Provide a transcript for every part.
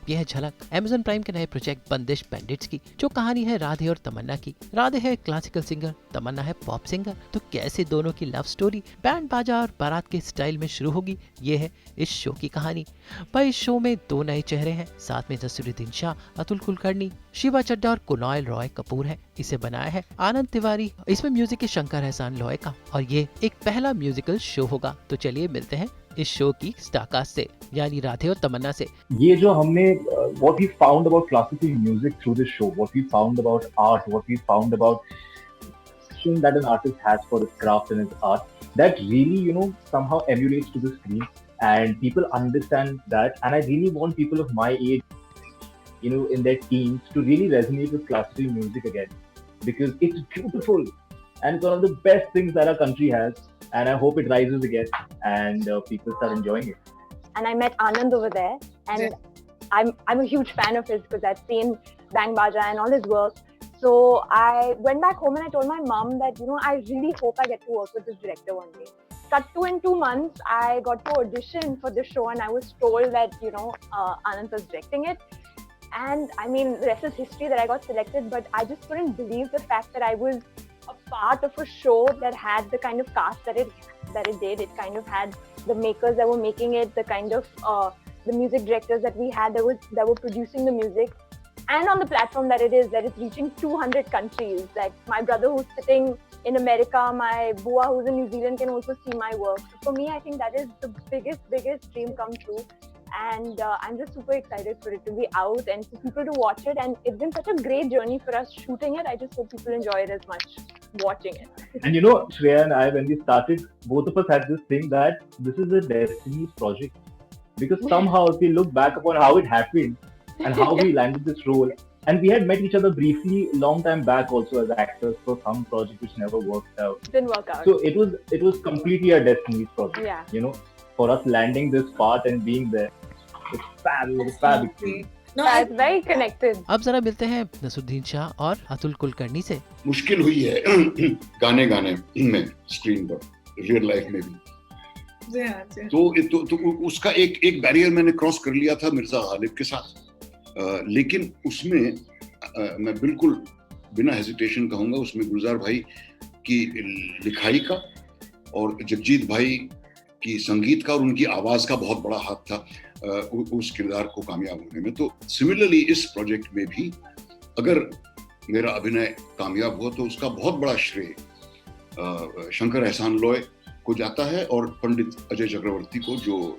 यह झलक Amazon prime के नए प्रोजेक्ट बंदिश बैंडिट्स की, जो कहानी है राधे और तमन्ना की। राधे है क्लासिकल सिंगर, तमन्ना है पॉप सिंगर। तो कैसे दोनों की लव स्टोरी बैंड बाजा और बारात के स्टाइल में शुरू होगी, ये है इस शो की कहानी। भाई, इस शो में दो नए चेहरे हैं, साथ में नसीरुद्दीन शाह, अतुल कुलकर्णी, शिवा चड्ढा और कुणाल रॉय कपूर है। इसे बनाया है आनंद तिवारी। इसमें म्यूजिक है शंकर एहसान लॉय का और ये एक पहला म्यूजिकल शो होगा। तो चलिए मिलते हैं इस शो की स्टारकास्ट से, यानी राधे और तमन्ना से। ये जो हमने what we found about classical music through this show, what we found about art, what we found about passion that an artist has for his craft and his art, that really, somehow emulates to the screen, and people understand that. And I really want people of my age, in their teens, to really resonate with classical music again, because it's beautiful and it's one of the best things that our country has. And I hope it rises again and people start enjoying it. And I met Anand over there, and I'm a huge fan of his because I've seen Bang Baja and all his work. So I went back home and I told my mom that, I really hope I get to work with this director one day. Cut to in 2 months, I got to audition for this show and I was told that, Anand was directing it. And I mean, the rest is history that I got selected, but I just couldn't believe the fact that I was a part of a show that had the kind of cast that it did. It kind of had the makers that were making it, the kind of the music directors that we had that were producing the music, and on the platform that it's reaching 200 countries. Like my brother who's sitting in America, my bua who's in New Zealand can also see my work. So for me, I think that is the biggest dream come true. And I'm just super excited for it to be out and for people to watch it. And it's been such a great journey for us shooting it. I just hope people enjoy it as much watching it. And Shreya and I, when we started, both of us had this thing that this is a destiny's project. Because somehow, if we look back upon how it happened and how we landed this role, and we had met each other briefly long time back also as actors for some project which never worked out. Didn't work out. So it was completely a destiny's project. Yeah. For us landing this part and being there, it's fab experience. No, it's very connected. अब जरा मिलते हैं नसीरुद्दीन शाह और अतुल कुलकर्णी से। मुश्किल हुई है गाने में स्क्रीन पर, रियल लाइफ में भी। तो उसका एक बैरियर मैंने क्रॉस कर लिया था मिर्जा गालिब के साथ, लेकिन उसमें मैं बिल्कुल बिना हेजिटेशन कहूँगा, उसमें गुलजार भाई की लिखाई का और जगजीत भाई की संगीत का और उनकी आवाज का बहुत बड़ा हाथ था उस किरदार को कामयाब होने में। तो सिमिलरली इस प्रोजेक्ट में भी अगर मेरा अभिनय कामयाब हुआ तो उसका बहुत बड़ा श्रेय शंकर एहसान लॉय को जाता है और पंडित अजय चक्रवर्ती को,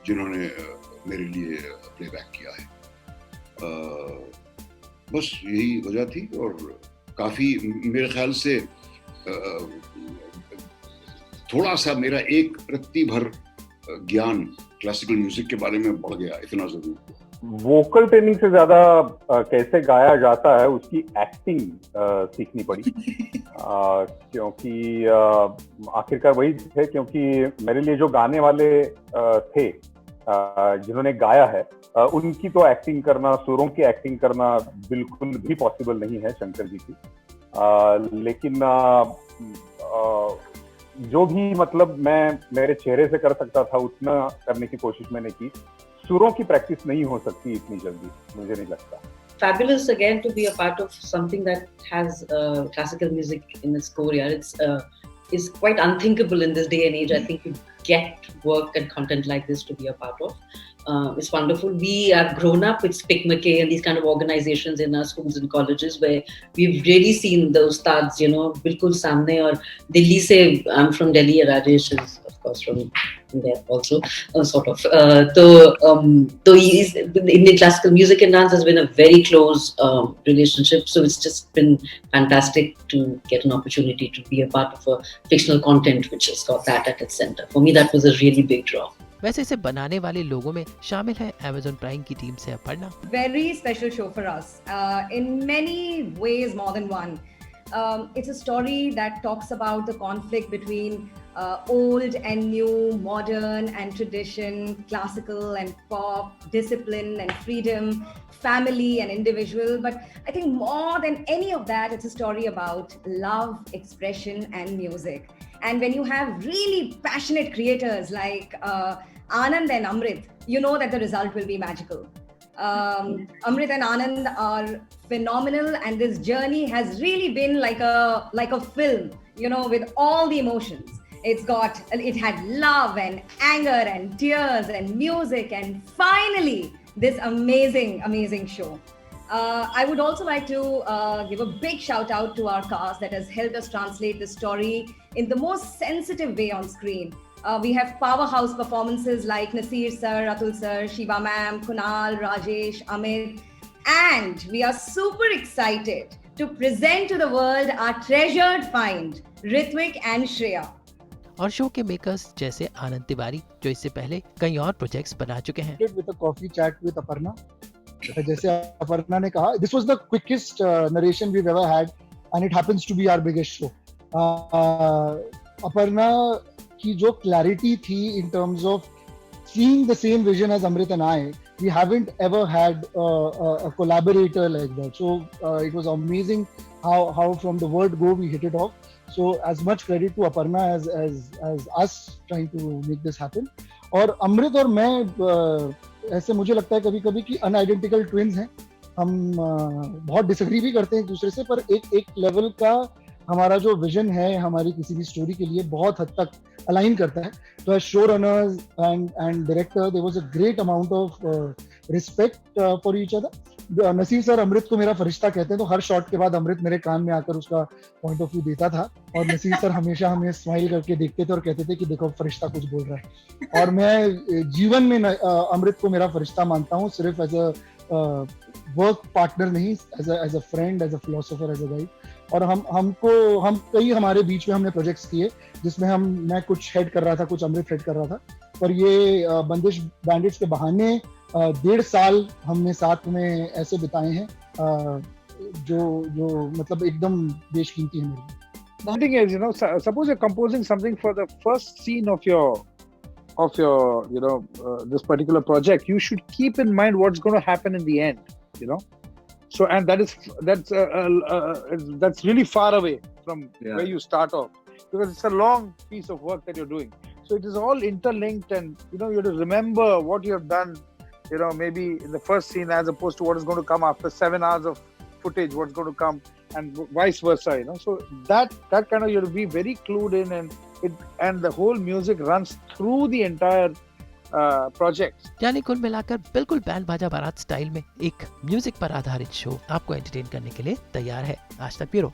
जिन्होंने मेरे लिए प्लेबैक किया है। बस यही वजह थी और काफी मेरे ख्याल से थोड़ा सा मेरा एक रत्ती भर ज्ञान क्लासिकल म्यूजिक के बारे में बढ़ गया, इतना जरूर। वोकल ट्रेनिंग से ज्यादा कैसे गाया जाता है उसकी एक्टिंग सीखनी पड़ी। क्योंकि आखिरकार वही थे, क्योंकि मेरे लिए जो गाने वाले थे जिन्होंने गाया है उनकी तो एक्टिंग करना, सुरों की एक्टिंग करना बिल्कुल भी पॉसिबल नहीं है शंकर जी की। लेकिन जो भी मतलब मैं मेरे चेहरे से कर सकता था उतना करने की कोशिश मैंने की। सुरों की प्रैक्टिस नहीं हो सकती इतनी जल्दी, मुझे नहीं लगता। Fabulous again to be a part of something that has classical music in its core. It's quite unthinkable in this day and age. I think you get work and content like this to be a part of. It's wonderful. We have grown up with Spick McKay and these kind of organizations in our schools and colleges where we've really seen those ustads, bilkul samne. Or Delhi se, I'm from Delhi, Rajesh is of course from there also, sort of. So Indian classical music and dance has been a very close relationship. So it's just been fantastic to get an opportunity to be a part of a fictional content which has got that at its center. For me, that was a really big draw. वैसे इसे बनाने वाले लोगों में शामिल है Amazon prime की team से Aparna. Very special show for us, in many ways, more than one. It's a story that talks about the conflict between old and new, modern and tradition, classical and pop, discipline and freedom, family and individual. But I think more than any of that, it's a story about love, expression and music. And when you have really passionate creators like Anand and Amrit, you know that the result will be magical. Amrit and Anand are phenomenal, and this journey has really been like a film, you know, with all the emotions. It had love and anger and tears and music, and finally this amazing show. I would also like to give a big shout out to our cast that has helped us translate the story in the most sensitive way on screen. We have powerhouse performances like Nasir sir, Atul sir, Shiva ma'am, Kunal, Rajesh, Amit, and we are super excited to present to the world our treasured find, Ritwik and Shreya. और show के makers जैसे आनंद तिवारी जो इससे पहले कई और projects बना चुके हैं. With a coffee chat with Aparna. जैसे अपर्णा ने कहा, this was the quickest narration we've ever had, and it happens to be our biggest show. Aparna की जो clarity थी in terms of seeing the same vision as Amrit and I, we haven't ever had a collaborator like that. So it was amazing how from the word go we hit it off. So as much credit to Aparna as us trying to make this happen. और अमृत और मैं ऐसे मुझे लगता है कभी कभी कि अनआइडेंटिकल ट्विन्स हैं. हम बहुत डिसएग्री भी करते हैं एक दूसरे से, पर एक लेवल का हमारा जो विजन है हमारी किसी भी स्टोरी के लिए बहुत हद तक अलाइन करता है. तो as show runners and director there was a great amount of respect for each other. Naseer sir Amrit को मेरा फरिश्ता कहते हैं, तो हर शॉट के बाद अमृत मेरे कान में आकर उसका पॉइंट ऑफ व्यू देता था, और नसीर सर हमेशा हमें स्माइल करके देखते थे और कहते थे कि देखो फरिश्ता कुछ बोल रहा है. और मैं जीवन में अमृत को मेरा फरिश्ता मानता हूँ, सिर्फ एज अ वर्क पार्टनर नहीं, as a friend, as a philosopher, as a guide. और हम कई हमारे बीच में हमने प्रोजेक्ट्स किए जिसमें मैं कुछ हेड कर रहा था, कुछ अमृत हेड कर रहा था. पर ये बंदिश बैंडिट्स के बहाने 1.5 साल हमने साथ में ऐसे बिताए हैं जो मतलब एकदम बेशकीमती है मेरे लिए. The thing is, you know, suppose you're composing something for the first scene of your you know, this particular project, you should keep in mind what's going to happen in the end, you know. So, and that's really far away from where you start off, because it's a long piece of work that you're doing. So it is all interlinked, and you know, you have to remember what you have done, you know, maybe in the first scene as opposed to what is going to come after 7 hours of footage, what's going to come, and vice versa, you know. So that kind of, you have to be very clued in, and the whole music runs through the entire project. यानी कुल मिलाकर बिल्कुल band बाजा बारात style में एक music पर आधारित शो आपको एंटरटेन करने के लिए तैयार है. आज तक ब्यूरो.